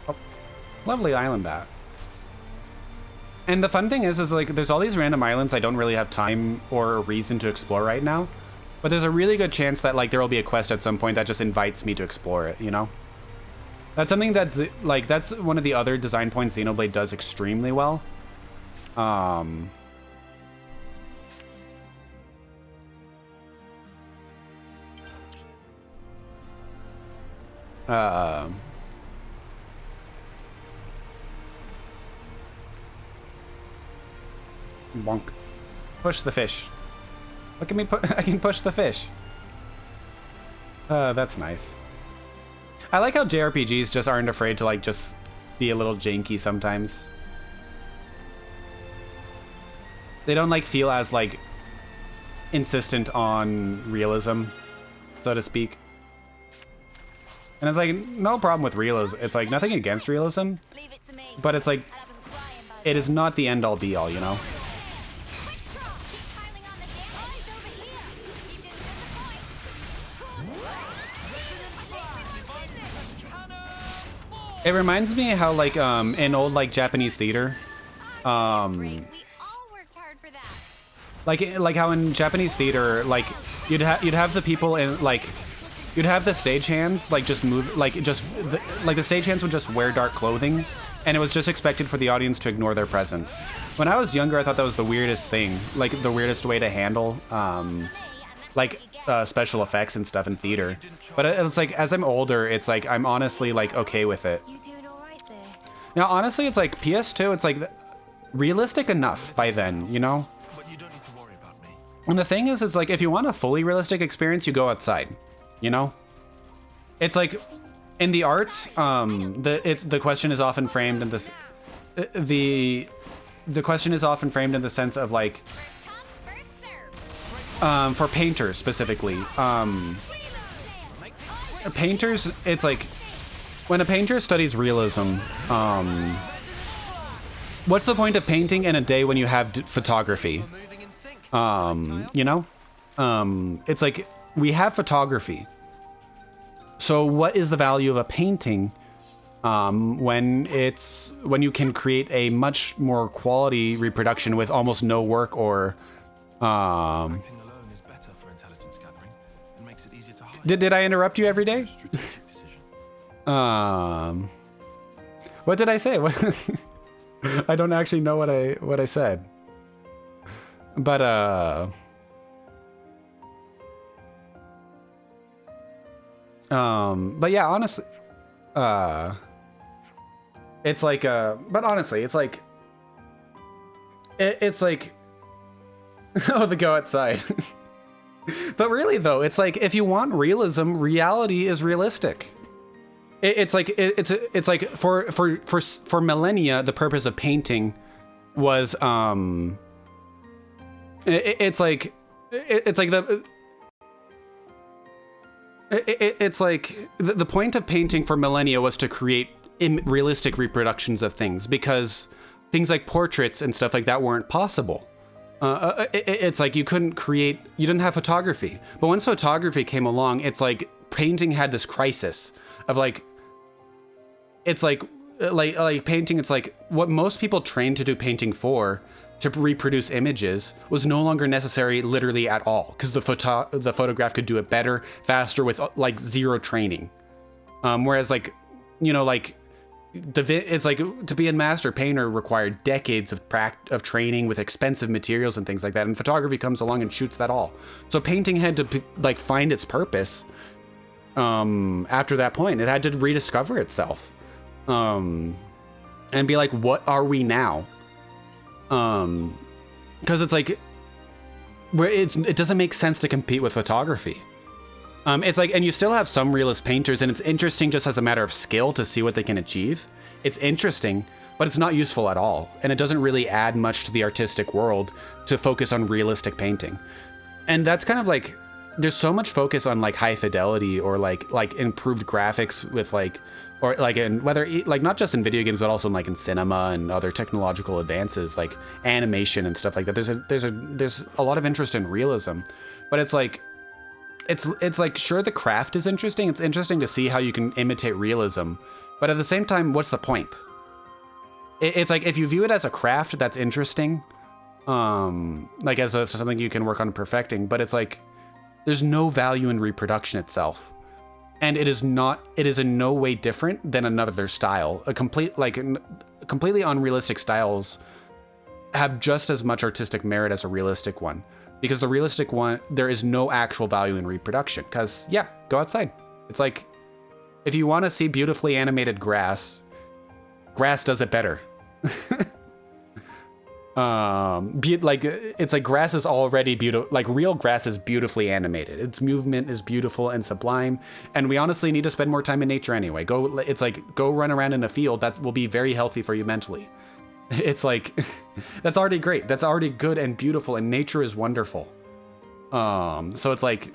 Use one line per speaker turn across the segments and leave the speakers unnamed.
Oh, lovely island that. And the fun thing is like, there's all these random islands I don't really have time or a reason to explore right now. But there's a really good chance that like there will be a quest at some point that just invites me to explore it, you know? That's something that, like, that's one of the other design points Xenoblade does extremely well. Bonk. Push the fish. Look at me, I can push the fish. That's nice. I like how JRPGs just aren't afraid to like just be a little janky sometimes. They don't like feel as like insistent on realism, so to speak. And it's like no problem with realism. It's like nothing against realism, but it's like it is not the end all be all, you know? It reminds me how like in old like Japanese theater, like how in Japanese theater, like you'd have the people in like you'd have the stagehands like just move like just like the stagehands would just wear dark clothing, and it was just expected for the audience to ignore their presence. When I was younger, I thought that was the weirdest thing, like the weirdest way to handle like special effects and stuff in theater. But it's like as I'm older, it's like I'm honestly like okay with it. Now honestly, it's like PS2, it's like realistic enough by then, you know? And the thing is, it's like if you want a fully realistic experience, you go outside, you know? It's like in the arts, the question is often framed in this the question is often framed in the sense of like for painters specifically, painters, it's like when a painter studies realism, what's the point of painting in a day when you have photography? You know, it's like we have photography. So what is the value of a painting when you can create a much more quality reproduction with almost no work or Did I interrupt you every day? What did I say? I don't actually know what I said. But yeah, honestly, it's like but honestly, it's like it's like oh, the go outside. But really though, it's like if you want realism, reality is realistic. It's like for millennia, the purpose of painting was it's like the point of painting for millennia was to create realistic reproductions of things, because things like portraits and stuff like that weren't possible. It's like you didn't have photography. But once photography came along, it's like painting had this crisis of like, it's like painting, it's like what most people trained to do painting for, to reproduce images, was no longer necessary literally at all, because the photograph could do it better, faster, with like zero training. Whereas like, you know, like it's like to be a master painter required decades of training with expensive materials and things like that, and photography comes along and shoots that all. So painting had to like find its purpose after that point. It had to rediscover itself and be like, what are we now? Because it's like it doesn't make sense to compete with photography. It's like, and you still have some realist painters, and it's interesting just as a matter of skill to see what they can achieve. It's interesting, but it's not useful at all. And it doesn't really add much to the artistic world to focus on realistic painting. And that's kind of like, there's so much focus on like high fidelity or like improved graphics with like, or like in whether like not just in video games, but also in like in cinema and other technological advances like animation and stuff like that. There's a lot of interest in realism, but it's like, it's like, sure, the craft is interesting. It's interesting to see how you can imitate realism, But at the same time, what's the point? It's like, if you view it as a craft that's interesting, like as something you can work on perfecting, but it's like, there's no value in reproduction itself. And it is in no way different than another style. Completely unrealistic styles have just as much artistic merit as a realistic one. Because the realistic one, there is no actual value in reproduction. Because, yeah, go outside. It's like, if you want to see beautifully animated grass does it better. It's like grass is already beautiful. Like, real grass is beautifully animated. Its movement is beautiful and sublime. And we honestly need to spend more time in nature anyway. Go run around in a field. That will be very healthy for you mentally. It's like, that's already great. That's already good and beautiful, and nature is wonderful. So it's like,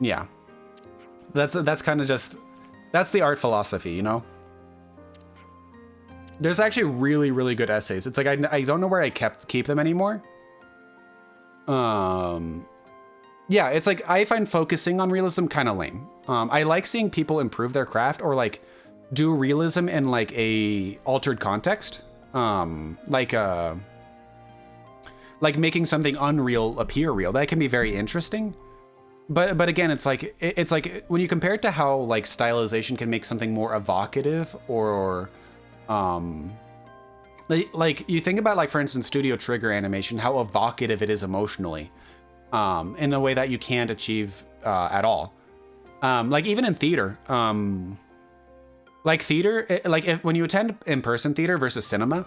yeah, that's kind of just, that's the art philosophy, you know? There's actually really, really good essays. It's like, I don't know where I keep them anymore. Yeah, it's like, I find focusing on realism kind of lame. I like seeing people improve their craft, or like do realism in like a altered context. Like making something unreal appear real. That can be very interesting. But again, it's like when you compare it to how like stylization can make something more evocative, or like you think about, like, for instance, Studio Trigger animation, how evocative it is emotionally, in a way that you can't achieve at all. Like even in theater, like theater, when you attend in-person theater versus cinema,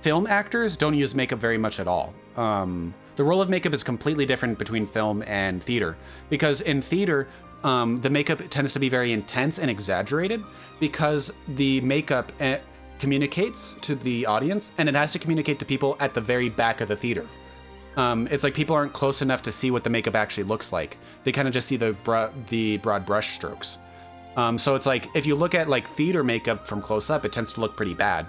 film actors don't use makeup very much at all. The role of makeup is completely different between film and theater, because in theater, the makeup tends to be very intense and exaggerated, because the makeup communicates to the audience, and it has to communicate to people at the very back of the theater. It's like people aren't close enough to see what the makeup actually looks like. They kind of just see the broad brush strokes. So it's like, if you look at like theater makeup from close up, it tends to look pretty bad.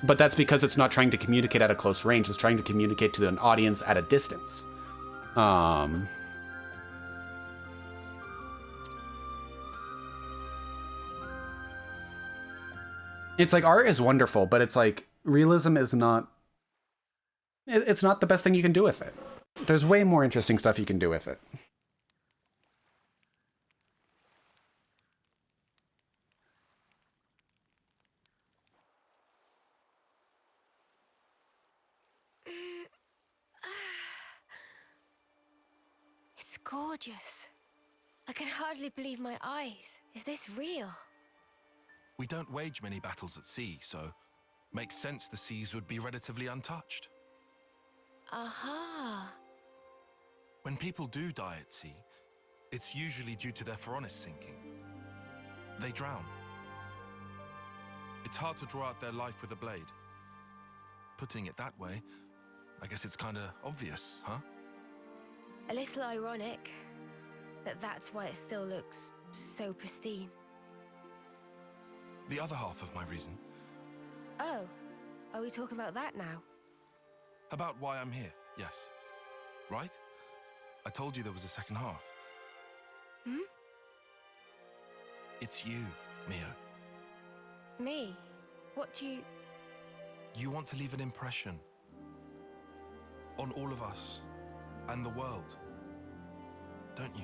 But that's because it's not trying to communicate at a close range. It's trying to communicate to an audience at a distance. It's like, art is wonderful, but it's like, realism is not, it's not the best thing you can do with it. There's way more interesting stuff you can do with it.
It's gorgeous. I can hardly believe my eyes. Is this real?
We don't wage many battles at sea, so makes sense the seas would be relatively untouched.
Aha.
When people do die at sea, it's usually due to their pharonis sinking. They drown. It's hard to draw out their life with a blade. Putting it that way, I guess it's kinda obvious, huh?
A little ironic that that's why it still looks so pristine.
The other half of my reason.
Oh, are we talking about that now?
About why I'm here, yes. Right? I told you there was a second half.
Hmm?
It's you, Mio.
Me? What do you...
You want to leave an impression on all of us and the world, don't you?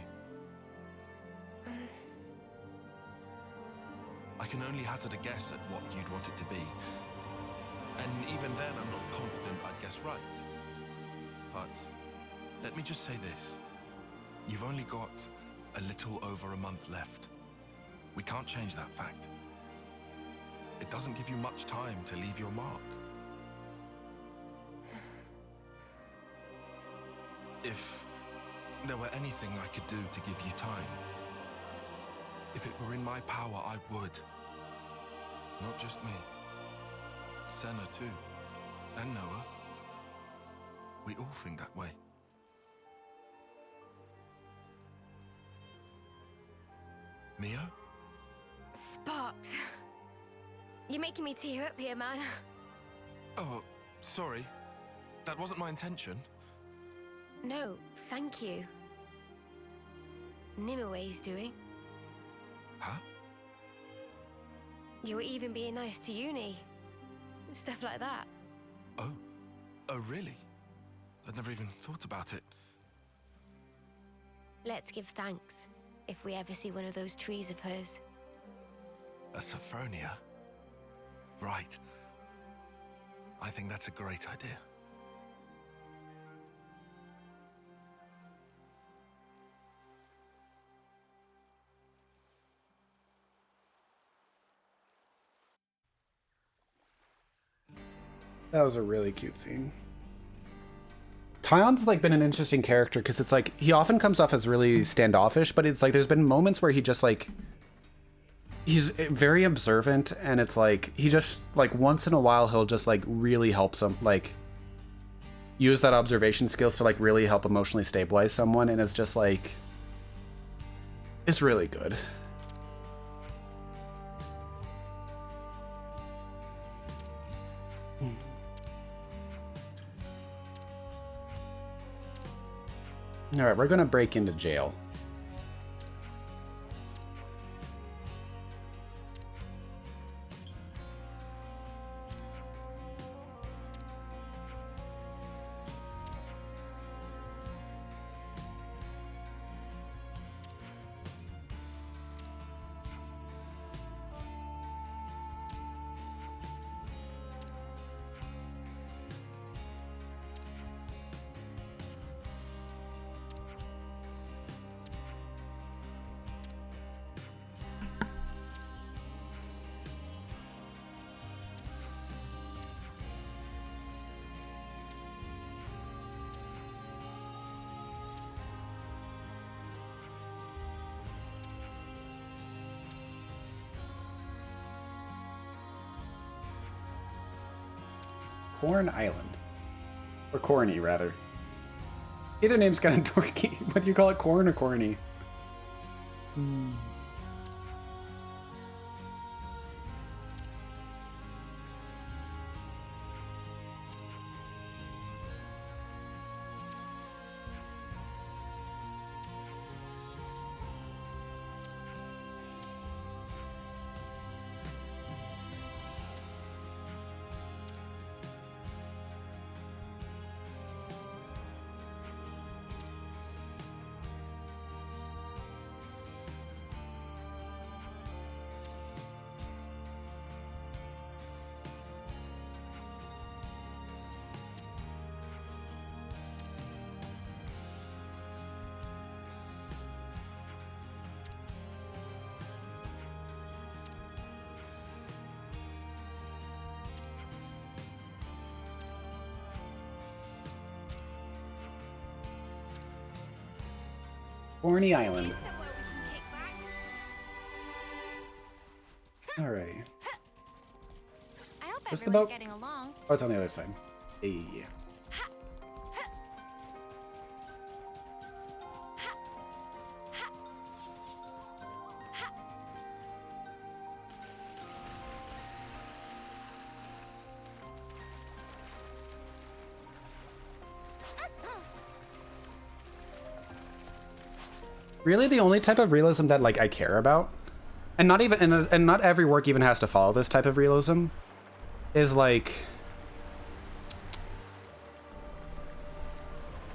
I can only hazard a guess at what you'd want it to be. And even then, I'm not confident I'd guess right. But let me just say this. You've only got a little over a month left. We can't change that fact. It doesn't give you much time to leave your mark. If there were anything I could do to give you time, if it were in my power, I would. Not just me. SENA too. And Noah. We all think that way. Mio?
Sparks. You're making me tear up here, man.
Oh, sorry. That wasn't my intention.
No, thank you. Nimue's doing.
Huh?
You were even being nice to uni. Stuff like that.
Oh. Oh, really? I'd never even thought about it.
Let's give thanks if we ever see one of those trees of hers.
A Sophronia? Right. I think that's a great idea.
That was a really cute scene. Tyon's like been an interesting character because it's like he often comes off as really standoffish, but it's like there's been moments where he just like he's very observant, and it's like he just like once in a while he'll just like really help some like use that observation skills to like really help emotionally stabilize someone, and it's just like it's really good. All right, we're gonna break into jail. Corn Island. Or Corny, rather. Either name's kind of dorky, whether you call it corn or corny. Corny Island. Alrighty.
I hope
What's the
everyone's
boat?
getting along.
Oh, it's on the other side. Hey. Really, the only type of realism that like I care about, and not even and not every work even has to follow this type of realism, is like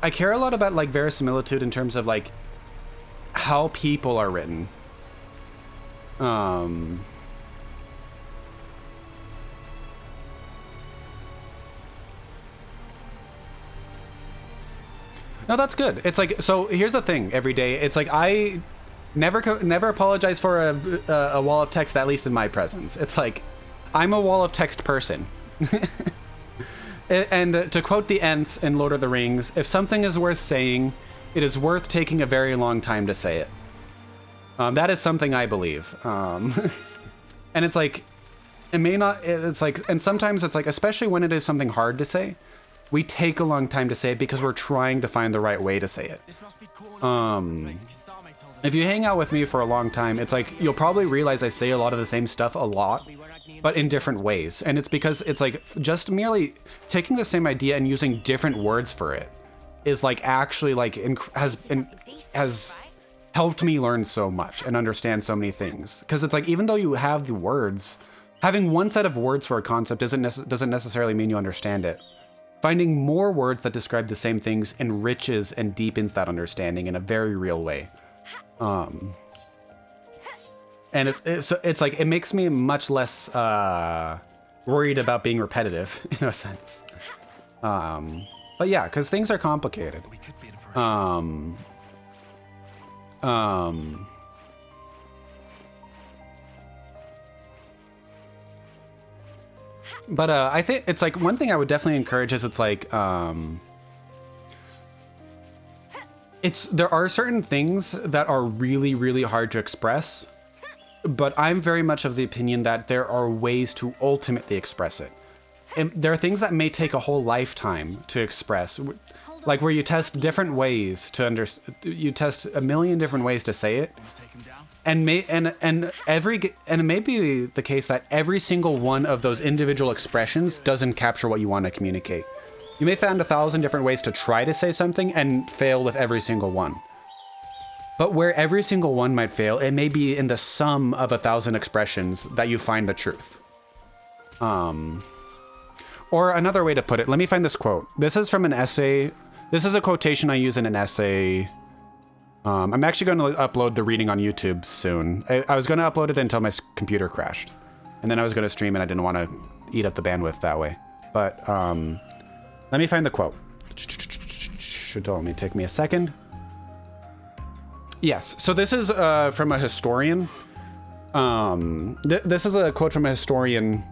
I care a lot about like verisimilitude in terms of like how people are written. No, that's good. It's like, so here's the thing, every day, it's like I never apologize for a wall of text, at least in my presence. It's like, I'm a wall of text person. And to quote the Ents in Lord of the Rings, if something is worth saying, it is worth taking a very long time to say it. That is something I believe. And it's like, it may not, it's like, and sometimes it's like, especially when it is something hard to say, we take a long time to say it because we're trying to find the right way to say it. If you hang out with me for a long time, it's like, you'll probably realize I say a lot of the same stuff a lot, but in different ways. And it's because it's like, just merely taking the same idea and using different words for it is like actually like, has helped me learn so much and understand so many things. Because it's like, even though you have the words Having one set of words for a concept doesn't necessarily mean you understand it. Finding more words that describe the same things enriches and deepens that understanding in a very real way. And it's like, it makes me much less worried about being repetitive in a sense. But yeah, because things are complicated.
We could be in for
But I think it's like, one thing I would definitely encourage is it's like, there are certain things that are really, really hard to express, but I'm very much of the opinion that there are ways to ultimately express it. And there are things that may take a whole lifetime to express, like where you test different ways to understand, you test a million different ways to say it. And it may be the case that every single one of those individual expressions doesn't capture what you want to communicate. You may find 1,000 different ways to try to say something and fail with every single one. But where every single one might fail, it may be in the sum of 1,000 expressions that you find the truth. Or another way to put it, let me find this quote. This is from an essay. This is a quotation I use in an essay. I'm actually going to upload the reading on YouTube soon. I was going to upload it until my computer crashed. And then I was going to stream and I didn't want to eat up the bandwidth that way. But let me find the quote. Should only take me a second. Yes, so this is from a historian. This is a quote from a historian,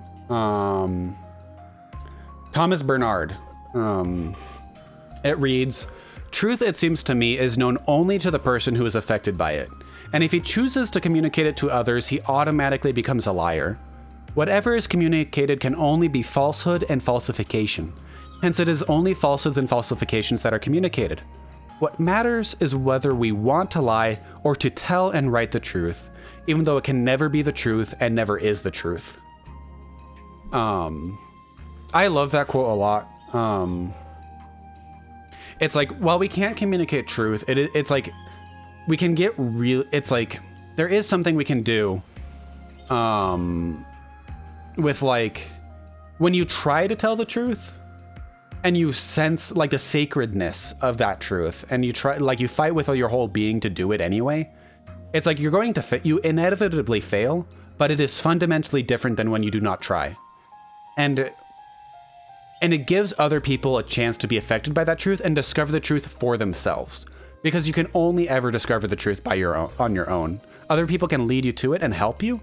Thomas Bernard. It reads, "Truth, it seems to me, is known only to the person who is affected by it. And if he chooses to communicate it to others, he automatically becomes a liar. Whatever is communicated can only be falsehood and falsification. Hence, it is only falsehoods and falsifications that are communicated. What matters is whether we want to lie or to tell and write the truth, even though it can never be the truth and never is the truth." I love that quote a lot. It's like, while we can't communicate truth, it's like, we can get real. It's like, there is something we can do with, like, when you try to tell the truth and you sense like the sacredness of that truth and you try, like, you fight with your whole being to do it anyway. It's like, you're going to you inevitably fail, but it is fundamentally different than when you do not try. And it gives other people a chance to be affected by that truth and discover the truth for themselves. Because you can only ever discover the truth on your own. Other people can lead you to it and help you,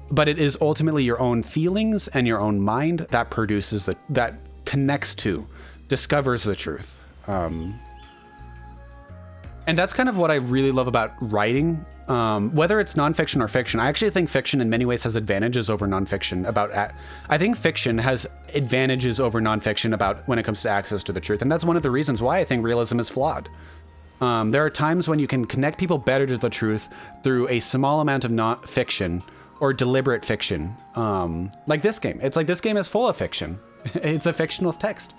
but it is ultimately your own feelings and your own mind that produces that connects to, discovers the truth. And that's kind of what I really love about writing. Whether it's nonfiction or fiction, I actually think fiction in many ways has advantages over nonfiction. I think fiction has advantages over nonfiction about when it comes to access to the truth, and that's one of the reasons why I think realism is flawed. There are times when you can connect people better to the truth through a small amount of not fiction or deliberate fiction. Like this game. It's like, this game is full of fiction. It's a fictional text,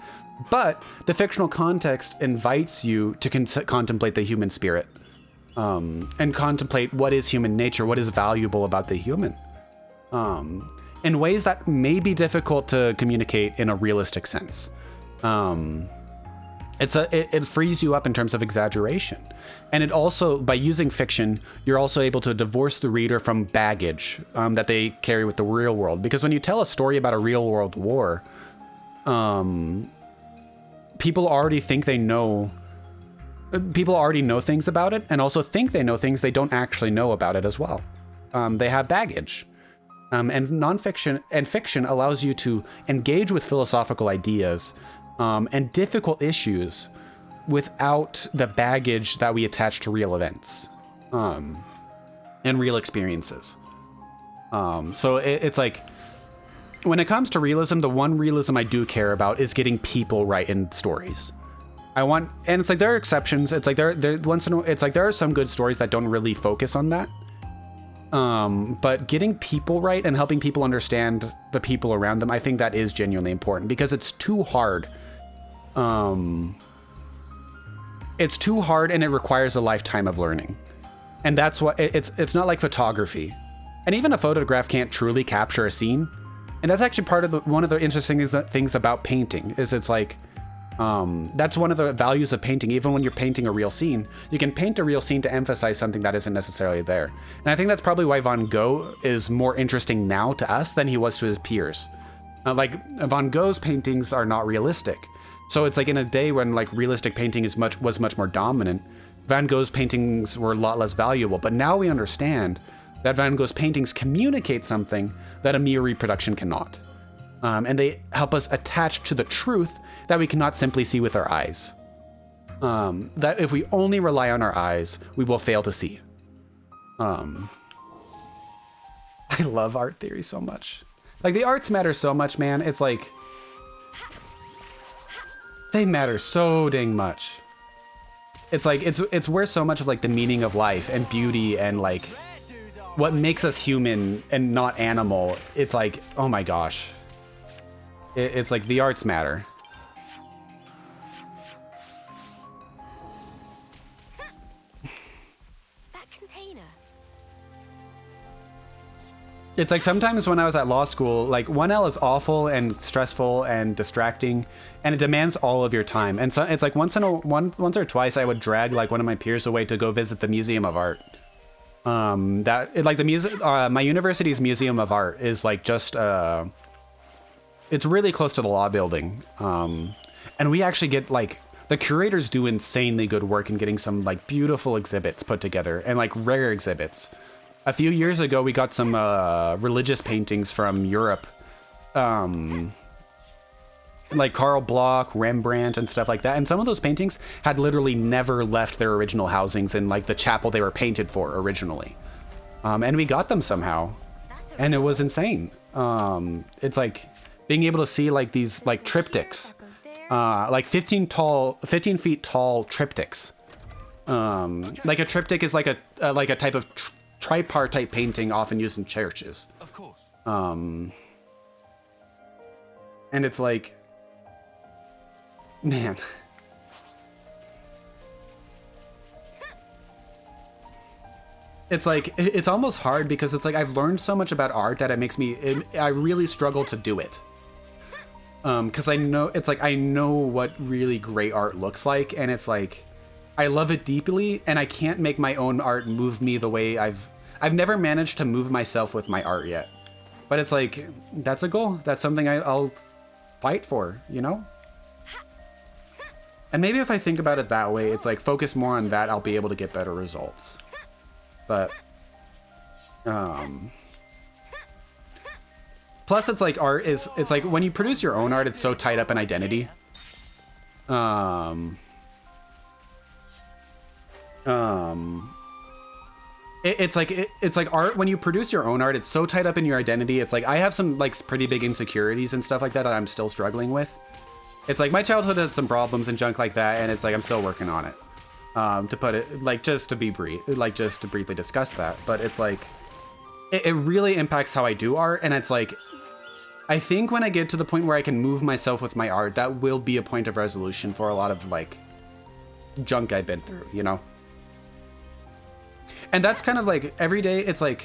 but the fictional context invites you to contemplate the human spirit. And contemplate what is human nature, what is valuable about the human, in ways that may be difficult to communicate in a realistic sense. It frees you up in terms of exaggeration. And it also, by using fiction, you're also able to divorce the reader from baggage that they carry with the real world. Because when you tell a story about a real world war, people already think they know. People already know things about it and also think they know things they don't actually know about it as well. They have baggage. And nonfiction and fiction allows you to engage with philosophical ideas and difficult issues without the baggage that we attach to real events and real experiences. So it's like, when it comes to realism, the one realism I do care about is getting people right in stories. And it's like, there are exceptions. It's like there are some good stories that don't really focus on that. But getting people right and helping people understand the people around them, I think that is genuinely important, because it's too hard. It's too hard, and it requires a lifetime of learning. And that's what it's not like photography. And even a photograph can't truly capture a scene. And that's actually part of one of the interesting things about painting is it's like, that's one of the values of painting. Even when you're painting a real scene, you can paint a real scene to emphasize something that isn't necessarily there. And I think that's probably why Van Gogh is more interesting now to us than he was to his peers. Like Van Gogh's paintings are not realistic. So it's like in a day when like realistic painting was much more dominant, Van Gogh's paintings were a lot less valuable. But now we understand that Van Gogh's paintings communicate something that a mere reproduction cannot. And they help us attach to the truth that we cannot simply see with our eyes. That if we only rely on our eyes, we will fail to see. I love art theory so much. Like the arts matter so much, man. It's like, they matter so dang much. It's like, it's where so much of like the meaning of life and beauty and like what makes us human and not animal. It's like, oh my gosh. It's like the arts matter.
That container.
It's like sometimes when I was at law school, like 1L is awful and stressful and distracting, and it demands all of your time. And so it's like once or twice I would drag like one of my peers away to go visit the Museum of Art. My university's Museum of Art is like just it's really close to the law building. And we actually get like, the curators do insanely good work in getting some like beautiful exhibits put together and like rare exhibits. A few years ago, we got some religious paintings from Europe. Like Karl Bloch, Rembrandt, and stuff like that. And some of those paintings had literally never left their original housings in like the chapel they were painted for originally. And we got them somehow. And it was insane. It's like being able to see like these like triptychs, like 15 feet tall triptychs. Like a triptych is like a type of tripartite painting often used in churches.
Of course.
And it's like, man. It's like, it's almost hard because it's like I've learned so much about art that I really struggle to do it. Because I know what really great art looks like, and it's like, I love it deeply, and I can't make my own art move me the way I've never managed to move myself with my art yet. But it's like, that's a goal. That's something I'll fight for, you know? And maybe if I think about it that way, it's like focus more on that, I'll be able to get better results. But, plus it's like it's like when you produce your own art, it's so tied up in identity. It's like art, when you produce your own art, it's so tied up in your identity. It's like I have some like pretty big insecurities and stuff like that I'm still struggling with. It's like my childhood had some problems and junk like that, and it's like I'm still working on it. To put it like, just to briefly discuss that, but it's like it really impacts how I do art, and it's like I think when I get to the point where I can move myself with my art, that will be a point of resolution for a lot of like junk I've been through, you know? And that's kind of like every day, it's like,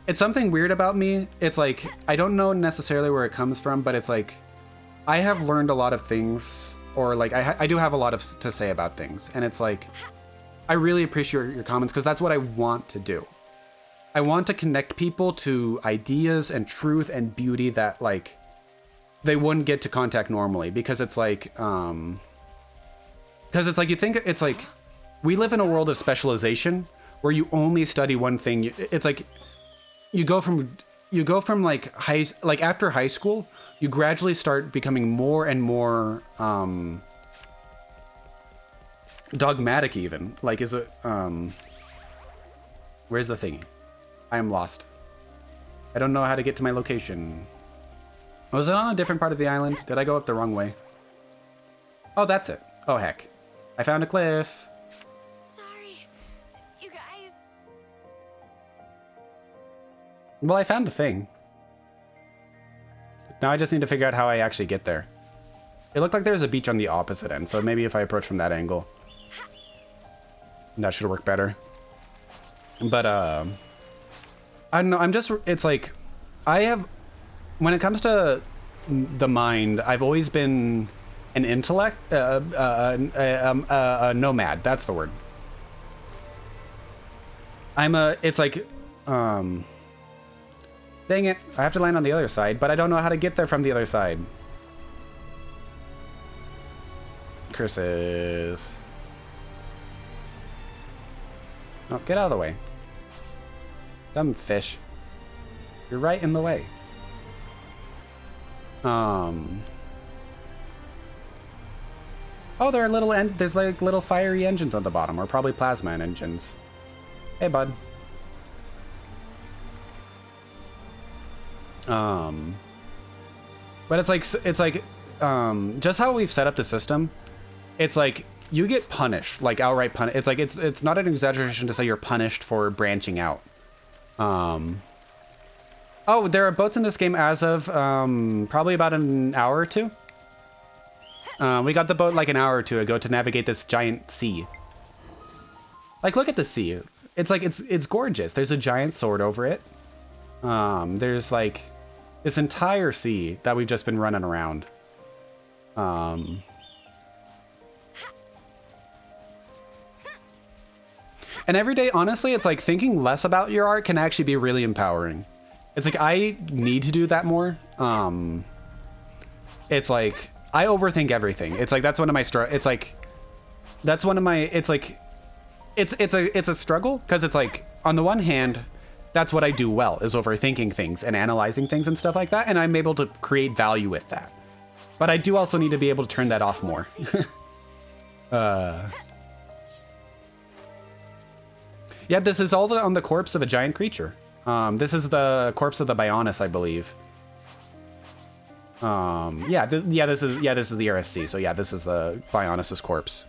it's something weird about me. It's like, I don't know necessarily where it comes from, but it's like, I have learned a lot of things, or like, I do have a lot to say about things. And it's like, I really appreciate your comments because that's what I want to do. I want to connect people to ideas and truth and beauty that like, they wouldn't get to contact normally, because it's like, you think it's like, we live in a world of specialization where you only study one thing. It's like you go from like after high school, you gradually start becoming more and more dogmatic even. Like, is it where's the thingy? I am lost. I don't know how to get to my location. Was it on a different part of the island? Did I go up the wrong way? Oh, that's it. Oh heck. I found a cliff. Well, I found the thing. Now I just need to figure out how I actually get there. It looked like there was a beach on the opposite end, so maybe if I approach from that angle, that should work better. But, I don't know, it's like, when it comes to the mind, I've always been an intellect, a nomad. That's the word. It's like, dang it, I have to land on the other side, but I don't know how to get there from the other side. Curses. Oh, get out of the way. Dumb fish. You're right in the way. Oh, there are there's like little fiery engines on the bottom, or probably plasma engines. Hey, bud. But it's like, just how we've set up the system, it's like, you get punished, like outright punished. It's like, it's not an exaggeration to say you're punished for branching out. Oh, there are boats in this game as of, probably about an hour or two. We got the boat like an hour or two ago to navigate this giant sea. Like, look at the sea. It's like, it's gorgeous. There's a giant sword over it. There's like this entire sea that we've just been running around. And every day, honestly, it's like thinking less about your art can actually be really empowering. It's like, I need to do that more. It's like, I overthink everything. It's like, that's one of my it's like, that's one of my, it's like, it's a struggle, because it's like, on the one hand, that's what I do well, is overthinking things and analyzing things and stuff like that, and I'm able to create value with that. But I do also need to be able to turn that off more. Yeah, this is all on the corpse of a giant creature. This is the corpse of the Bionis, I believe. This is the RSC. So yeah, this is the Bionis' corpse.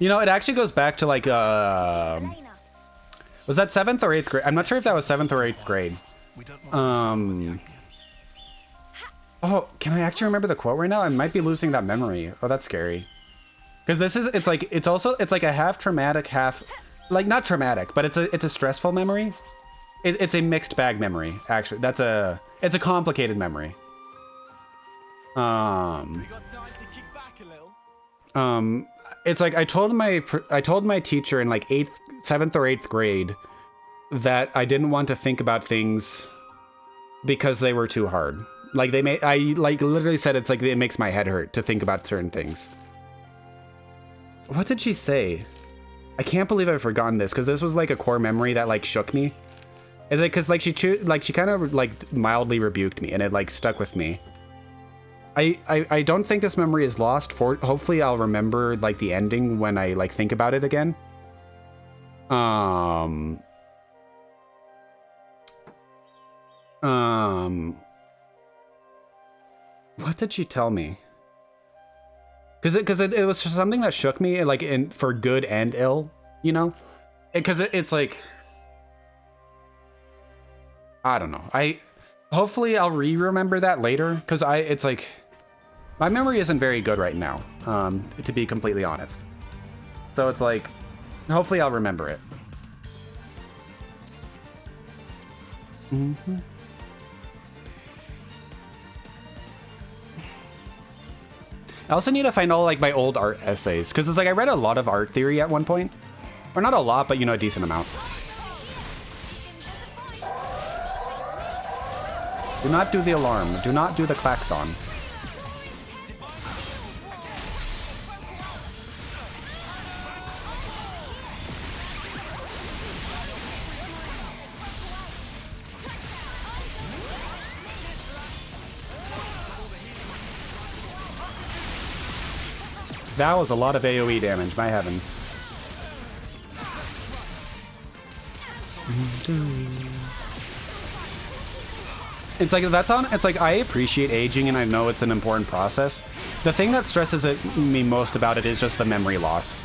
You know, it actually goes back to like, was that 7th or 8th grade? I'm not sure if that was 7th or 8th grade. Oh, can I actually remember the quote right now? I might be losing that memory. Oh, that's scary. Because it's like a half traumatic, half, like, not traumatic, but it's a stressful memory. It's a mixed bag memory, actually. It's a complicated memory. It's like, I told my teacher in like 7th or 8th grade that I didn't want to think about things because they were too hard. Like, I like literally said, it's like, it makes my head hurt to think about certain things. What did she say? I can't believe I've forgotten this, because this was like a core memory that like shook me. Is it because like she kind of like mildly rebuked me, and it like stuck with me. I don't think this memory is lost. Hopefully I'll remember like the ending when I like think about it again. What did she tell me? Because it was something that shook me, like, for good and ill, you know? Because it's like, I don't know. Hopefully I'll remember that later, because it's like, my memory isn't very good right now, to be completely honest. So it's like, hopefully I'll remember it. Mm-hmm. I also need to find all like my old art essays, because it's like I read a lot of art theory at one point. Or not a lot, but you know, a decent amount. Do not do the alarm. Do not do the klaxon. That was a lot of AoE damage, my heavens. It's like, it's like, I appreciate aging and I know it's an important process. The thing that stresses me most about it is just the memory loss.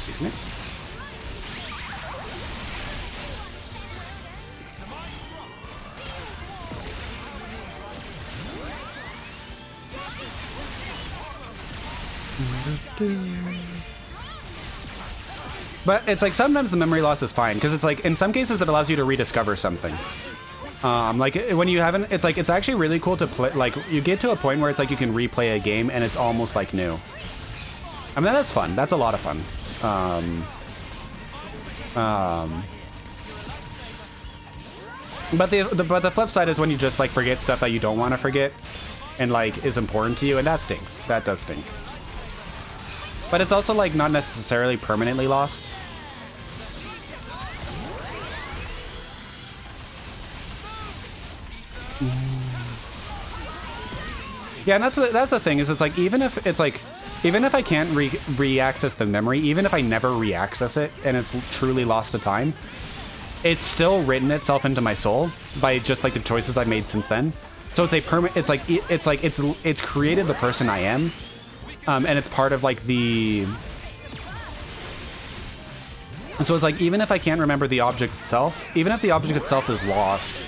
Excuse me. But it's like sometimes the memory loss is fine because it's like in some cases it allows you to rediscover something. Like when you haven't, it's like it's actually really cool to play. Like you get to a point where it's like you can replay a game and it's almost like new. I mean that's fun. That's a lot of fun. But the flip side is when you just like forget stuff that you don't want to forget and like is important to you, and that stinks. That does stink. But it's also like not necessarily permanently lost. Yeah, and that's the thing is it's like even if I can't re-access the memory, even if I never re-access it and it's truly lost to time, it's still written itself into my soul by just like the choices I've made since then. So it's it's created the person I am, and it's part of like the. So it's like even if I can't remember the object itself, even if the object itself is lost,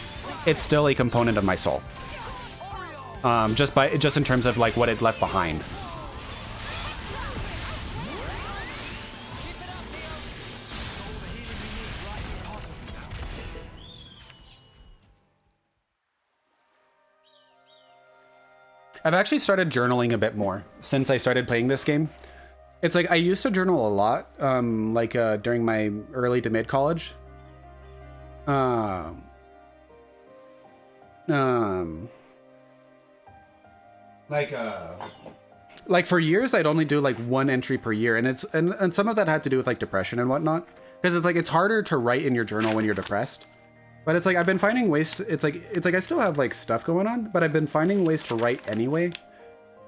it's still a component of my soul. Just in terms of like what it left behind. I've actually started journaling a bit more since I started playing this game. It's like I used to journal a lot, during my early to mid college. Like for years I'd only do like one entry per year, and and some of that had to do with like depression and whatnot, because it's like it's harder to write in your journal when you're depressed. But it's like I've been finding ways to, it's like I still have like stuff going on, but I've been finding ways to write anyway,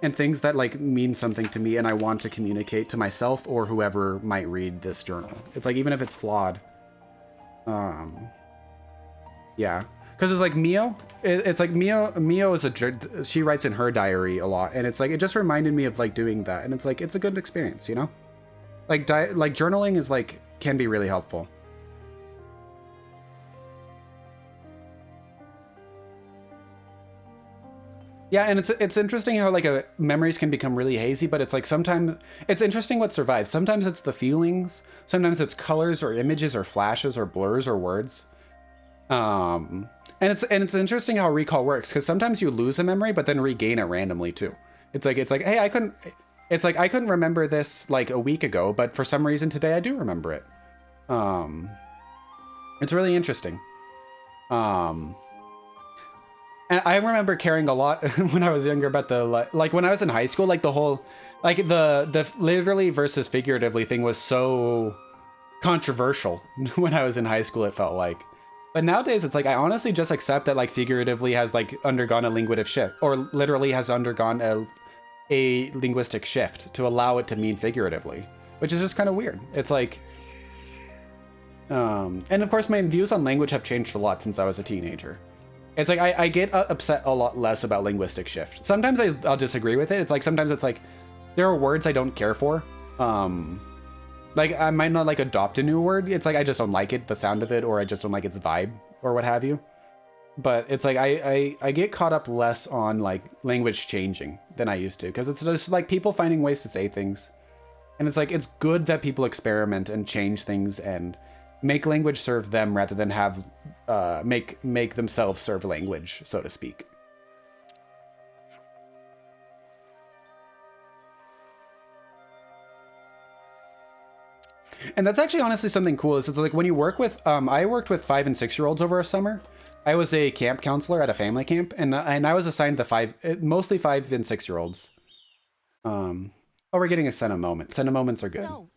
and things that like mean something to me and I want to communicate to myself or whoever might read this journal. It's like even if it's flawed. Yeah. Because it's like Mio, it's like Mio is she writes in her diary a lot, and it's like it just reminded me of like doing that, and it's like it's a good experience, you know? Like journaling is like can be really helpful. Yeah, and it's interesting how like memories can become really hazy, but it's like sometimes it's interesting what survives. Sometimes it's the feelings, sometimes it's colors or images or flashes or blurs or words. And it's interesting how recall works, because sometimes you lose a memory but then regain it randomly too. It's like hey, I couldn't remember this like a week ago, but for some reason today I do remember it. It's really interesting. And I remember caring a lot when I was younger about the like when I was in high school, like the whole like the literally versus figuratively thing was so controversial when I was in high school, it felt like. But nowadays it's like I honestly just accept that like figuratively has like undergone a linguistic shift, or literally has undergone a linguistic shift to allow it to mean figuratively, which is just kind of weird. It's like and of course my views on language have changed a lot since I was a teenager. It's like I get upset a lot less about linguistic shift. Sometimes I'll disagree with it. It's like sometimes it's like there are words I don't care for. Like I might not like adopt a new word. It's like I just don't like it, the sound of it, or I just don't like its vibe or what have you. But it's like I get caught up less on like language changing than I used to, because it's just like people finding ways to say things. And it's like it's good that people experiment and change things and make language serve them rather than have make themselves serve language, so to speak. And that's actually honestly something cool. Is it's like when you work with I worked with 5 and 6-year-olds over a summer. I was a camp counselor at a family camp, and I was assigned the mostly 5 and 6-year-olds. Oh, we're getting a SENA moment. SENA moments are good.
So,